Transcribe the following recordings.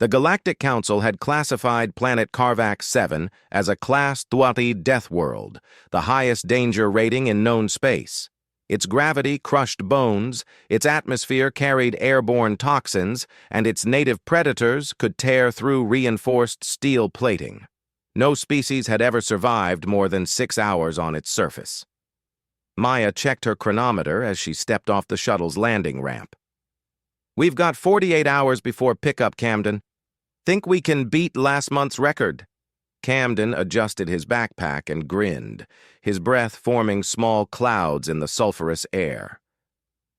The Galactic Council had classified planet Carvax 7 as a Class 3 Deathworld, the highest danger rating in known space. Its gravity crushed bones, its atmosphere carried airborne toxins, and its native predators could tear through reinforced steel plating. No species had ever survived more than 6 hours on its surface. Maya checked her chronometer as she stepped off the shuttle's landing ramp. "We've got 48 hours before pickup, Camden. Think we can beat last month's record?" Camden adjusted his backpack and grinned, his breath forming small clouds in the sulfurous air.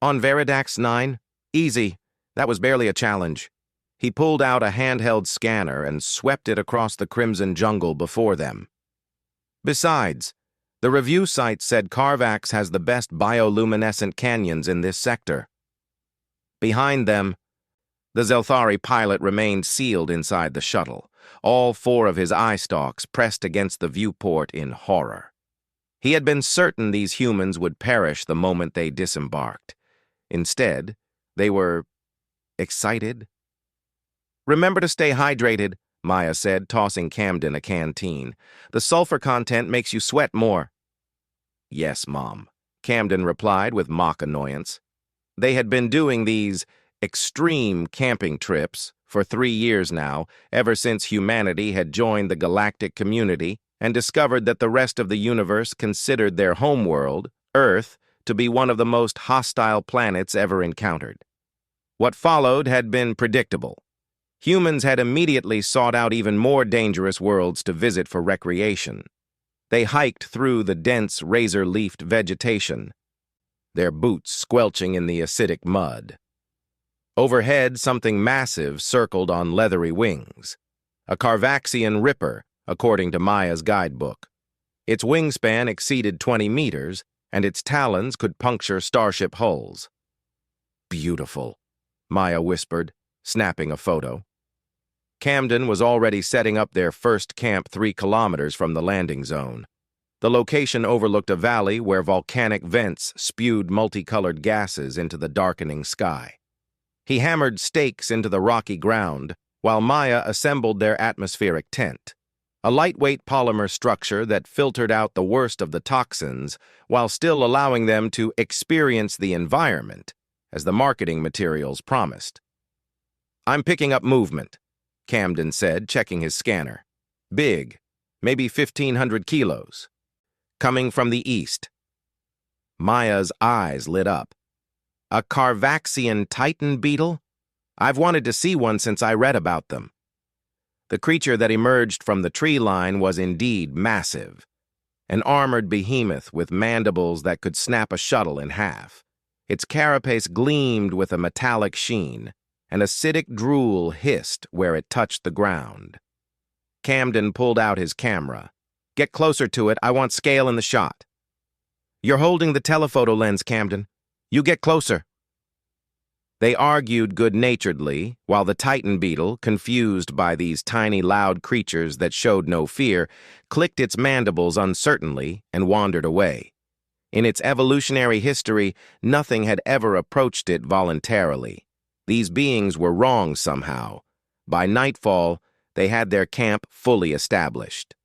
"On Veridax 9? Easy. That was barely a challenge." He pulled out a handheld scanner and swept it across the crimson jungle before them. Besides, the review site said Carvax has the best bioluminescent canyons in this sector. Behind them, the Zelthari pilot remained sealed inside the shuttle, all 4 of his eye stalks pressed against the viewport in horror. He had been certain these humans would perish the moment they disembarked. Instead, they were excited. "Remember to stay hydrated," Maya said, tossing Camden a canteen. "The sulfur content makes you sweat more." "Yes, Mom," Camden replied with mock annoyance. They had been doing these extreme camping trips for 3 years now, ever since humanity had joined the galactic community and discovered that the rest of the universe considered their homeworld, Earth, to be one of the most hostile planets ever encountered. What followed had been predictable. Humans had immediately sought out even more dangerous worlds to visit for recreation. They hiked through the dense, razor-leafed vegetation, their boots squelching in the acidic mud. Overhead, something massive circled on leathery wings. A Carvaxian Ripper, according to Maya's guidebook. Its wingspan exceeded 20 meters, and its talons could puncture starship hulls. "Beautiful," Maya whispered, snapping a photo. Camden was already setting up their first camp 3 kilometers from the landing zone. The location overlooked a valley where volcanic vents spewed multicolored gases into the darkening sky. He hammered stakes into the rocky ground, while Maya assembled their atmospheric tent, a lightweight polymer structure that filtered out the worst of the toxins while still allowing them to experience the environment, as the marketing materials promised. "I'm picking up movement," Camden said, checking his scanner. "Big, maybe 1,500 kilos. Coming from the east." Maya's eyes lit up. "A Carvaxian titan beetle? I've wanted to see one since I read about them." The creature that emerged from the tree line was indeed massive. An armored behemoth with mandibles that could snap a shuttle in half. Its carapace gleamed with a metallic sheen, and acidic drool hissed where it touched the ground. Camden pulled out his camera. "Get closer to it, I want scale in the shot." "You're holding the telephoto lens, Camden. You get closer." They argued good-naturedly, while the Titan beetle, confused by these tiny, loud creatures that showed no fear, clicked its mandibles uncertainly and wandered away. In its evolutionary history, nothing had ever approached it voluntarily. These beings were wrong somehow. By nightfall, they had their camp fully established.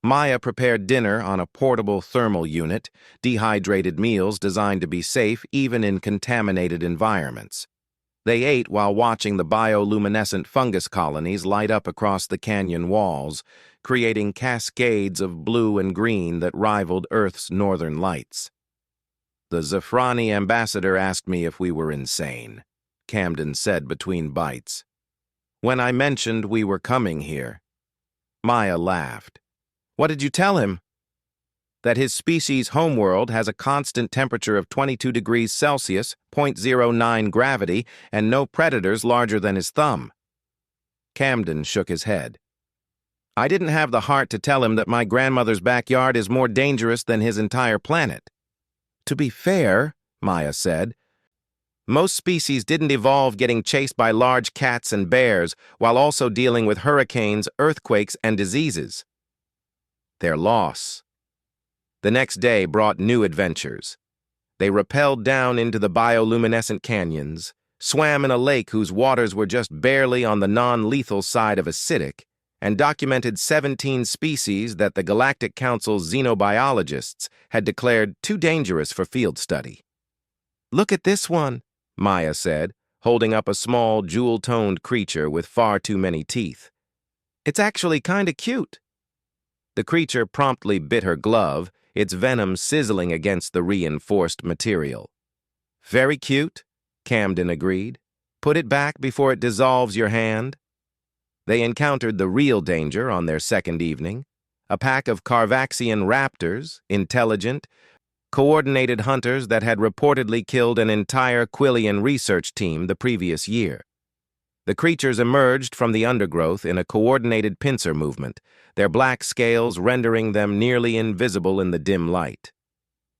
Maya prepared dinner on a portable thermal unit, dehydrated meals designed to be safe even in contaminated environments. They ate while watching the bioluminescent fungus colonies light up across the canyon walls, creating cascades of blue and green that rivaled Earth's northern lights. "The Zafrani ambassador asked me if we were insane," Camden said between bites. "When I mentioned we were coming here." Maya laughed. "What did you tell him?" "That his species' homeworld has a constant temperature of 22 degrees Celsius, 0.09 gravity, and no predators larger than his thumb." Camden shook his head. "I didn't have the heart to tell him that my grandmother's backyard is more dangerous than his entire planet." "To be fair," Maya said, "most species didn't evolve getting chased by large cats and bears while also dealing with hurricanes, earthquakes, and diseases." Their loss. The next day brought new adventures. They rappelled down into the bioluminescent canyons, swam in a lake whose waters were just barely on the non-lethal side of acidic, and documented 17 species that the Galactic Council's xenobiologists had declared too dangerous for field study. "Look at this one," Maya said, holding up a small, jewel-toned creature with far too many teeth. "It's actually kinda cute." The creature promptly bit her glove, its venom sizzling against the reinforced material. "Very cute," Camden agreed. "Put it back before it dissolves your hand." They encountered the real danger on their second evening, a pack of Carvaxian raptors, intelligent, coordinated hunters that had reportedly killed an entire Quillian research team the previous year. The creatures emerged from the undergrowth in a coordinated pincer movement, their black scales rendering them nearly invisible in the dim light.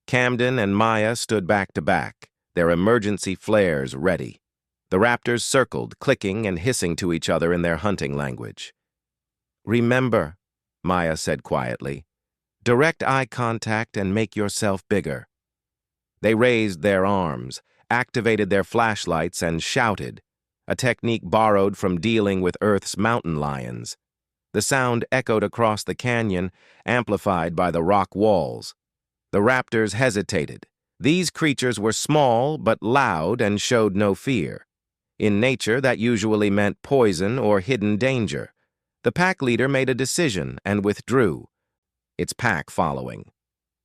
Camden and Maya stood back to back, their emergency flares ready. The raptors circled, clicking and hissing to each other in their hunting language. "Remember," Maya said quietly, "direct eye contact and make yourself bigger." They raised their arms, activated their flashlights, and shouted, a technique borrowed from dealing with Earth's mountain lions. The sound echoed across the canyon, amplified by the rock walls. The raptors hesitated. These creatures were small but loud and showed no fear. In nature, that usually meant poison or hidden danger. The pack leader made a decision and withdrew, its pack following.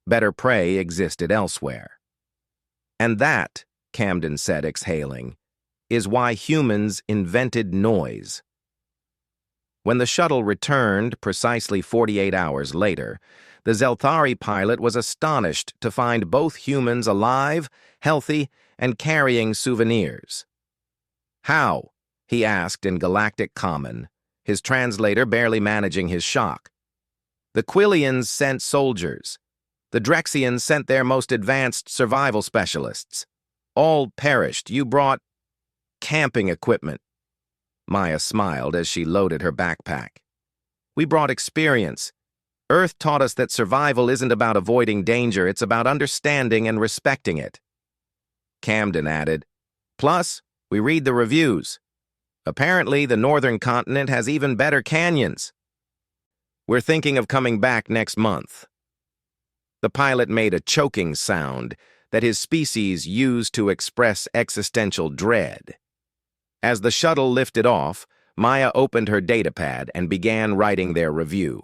Better prey existed elsewhere. "And that," Camden said, exhaling, "is why humans invented noise." When the shuttle returned precisely 48 hours later, the Zelthari pilot was astonished to find both humans alive, healthy, and carrying souvenirs. "How?" he asked in Galactic Common, his translator barely managing his shock. "The Quillians sent soldiers. The Drexians sent their most advanced survival specialists. All perished. You brought camping equipment." Maya smiled as she loaded her backpack. "We brought experience. Earth taught us that survival isn't about avoiding danger, it's about understanding and respecting it." Camden added, "Plus, we read the reviews. Apparently, the northern continent has even better canyons. We're thinking of coming back next month." The pilot made a choking sound that his species used to express existential dread. As the shuttle lifted off, Maya opened her datapad and began writing their review.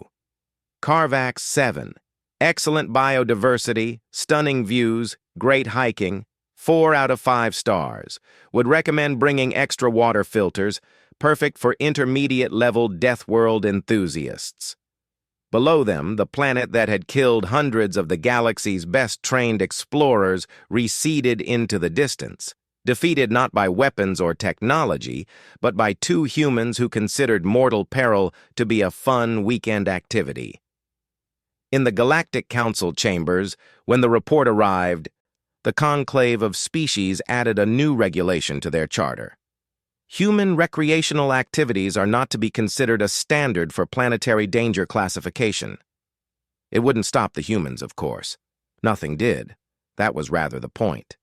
Carvax 7. Excellent biodiversity, stunning views, great hiking, 4 out of 5 stars. Would recommend bringing extra water filters, perfect for intermediate-level Deathworld enthusiasts. Below them, the planet that had killed hundreds of the galaxy's best-trained explorers receded into the distance, defeated not by weapons or technology, but by 2 humans who considered mortal peril to be a fun weekend activity. In the Galactic Council chambers, when the report arrived, the conclave of species added a new regulation to their charter. Human recreational activities are not to be considered a standard for planetary danger classification. It wouldn't stop the humans, of course. Nothing did. That was rather the point.